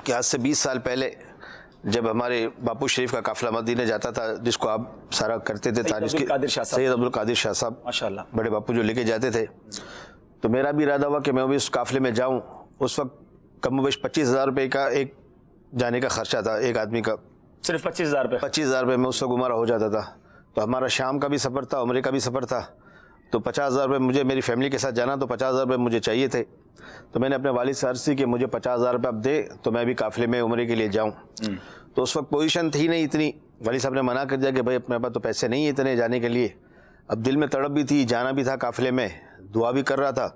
کہ آج سے 20 سال پہلے جب ہمارے باپو شریف کا قافلہ مدینے جاتا تھا، جس کو آپ سارا کرتے تھے، سید عبدالقادر شاہ صاحب ماشاءاللہ بڑے باپو جو لے کے جاتے تھے، تو میرا بھی ارادہ ہوا کہ میں بھی اس قافلے میں جاؤں۔ اس وقت کم و بیش 25,000 روپے کا ایک جانے کا خرچہ تھا، ایک آدمی کا صرف 25,000 روپے 25,000 روپے میں اس وقت ہمارا ہو جاتا تھا۔ تو ہمارا شام کا بھی سفر تھا، عمرے کا بھی سفر تھا، تو 50,000 روپے مجھے میری فیملی کے ساتھ جانا، تو 50,000 روپے مجھے چاہیے تھے۔ تو میں نے اپنے والد سے عرض کی کہ مجھے 50,000 روپے اب دے تو میں بھی قافلے میں عمرے کے لیے جاؤں۔ تو اس وقت پوزیشن تھی نہیں اتنی، والد صاحب نے منع کر دیا کہ بھائی اپنے پاس تو پیسے نہیں ہیں اتنے جانے کے لیے۔ اب دل میں تڑپ بھی تھی، جانا بھی تھا قافلے میں، دعا بھی کر رہا تھا۔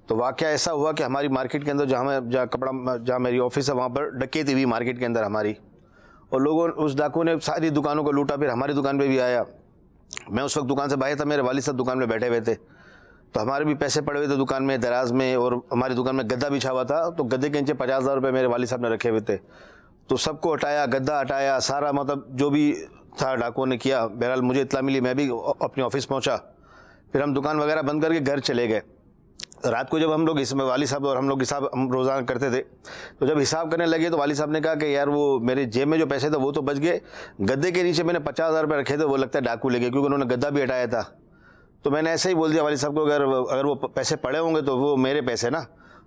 تو واقعہ ایسا ہوا کہ ہماری مارکیٹ کے اندر جہاں میری آفس ہے وہاں پر ڈکیتی ہوئی مارکیٹ کے اندر ہماری، اور لوگوں اس ڈاکو نے ساری دکانوں کو لوٹا، پھر ہماری دکان پہ بھی آیا۔ میں اس وقت دکان سے باہر تھا، میرے والد صاحب دکان میں بیٹھے ہوئے تھے، تو ہمارے بھی پیسے پڑے ہوئے تھے دکان میں دراز میں، اور ہماری دکان میں گدا بچھا ہوا تھا، تو گدے کے نیچے 50,000 روپے میرے والد صاحب نے رکھے ہوئے تھے۔ تو سب کو ہٹایا، گدا ہٹایا، سارا مطلب جو بھی تھا ڈاکوؤں نے کیا۔ بہرحال مجھے اطلاع ملی، میں بھی اپنے آفس پہنچا، پھر ہم دکان وغیرہ بند کر کے گھر چلے گئے۔ رات کو جب ہم لوگ اس میں والد صاحب اور ہم لوگ حساب ہم روزانہ کرتے تھے، تو جب حساب کرنے لگے تو والد صاحب نے کہا کہ یار وہ میرے جیب میں جو پیسے تھے وہ تو بچ گئے، گدے کے نیچے میں نے 50,000 روپے رکھے تھے، وہ لگتا ہے ڈاکو لے گئے، کیونکہ انہوں نے گدا بھی ہٹایا تھا۔ تو میں نے ایسے ہی بول دیا والد صاحب کو، اگر وہ پیسے پڑے ہوں گے تو وہ میرے پیسے نا۔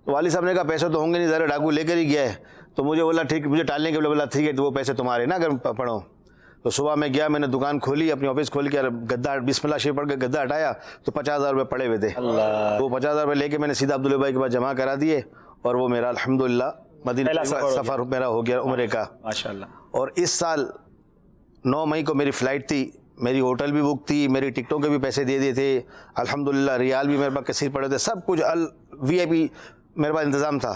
تو والد صاحب نے کہا پیسے تو ہوں گے نہیں، ذرا ڈاکو لے کر ہی گیا ہے۔ تو مجھے بولا ٹھیک، مجھے ٹالنے کے لیے بولا ٹھیک ہے تو وہ پیسے تمہارے نا اگر پڑھو۔ تو صبح میں گیا، میں نے دکان کھولی، اپنی آفس کھول کے گدا بسم اللہ شریف پڑھ کے گدا ہٹایا تو 50,000 روپے پڑے ہوئے تھے۔ وہ 50,000 روپے لے کے میں نے سیدھا عبداللہ بھائی کے پاس جمع کرا دیے، اور وہ میرا الحمدللہ مدینہ سفر میرا ہو گیا عمرے کا ماشاءاللہ۔ اور اس سال 9 مئی کو میری فلائٹ تھی، میری ہوٹل بھی بک تھی، میری ٹکٹوں کے بھی پیسے دے دیے تھے الحمدللہ، ریال بھی میرے پاس کثیر پڑے تھے، سب کچھ VIP میرے پاس انتظام تھا۔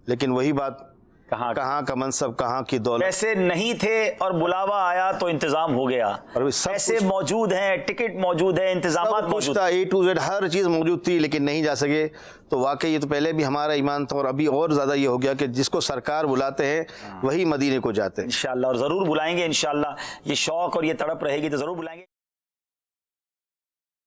لیکن وہی بات، کہاں کا منصب، کہاں کی دولت، پیسے نہیں تھے اور بلاوا آیا تو انتظام ہو گیا، پیسے موجود ہیں، ٹکٹ موجود ہے، انتظامات موجود تھا، A to Z ہر چیز موجود تھی، لیکن نہیں جا سکے۔ تو واقعی یہ تو پہلے بھی ہمارا ایمان تھا، اور ابھی اور زیادہ یہ ہو گیا کہ جس کو سرکار بلاتے ہیں وہی مدینے کو جاتے ہیں۔ انشاءاللہ، اور ضرور بلائیں گے انشاءاللہ، یہ شوق اور یہ تڑپ رہے گی تو ضرور بلائیں گے۔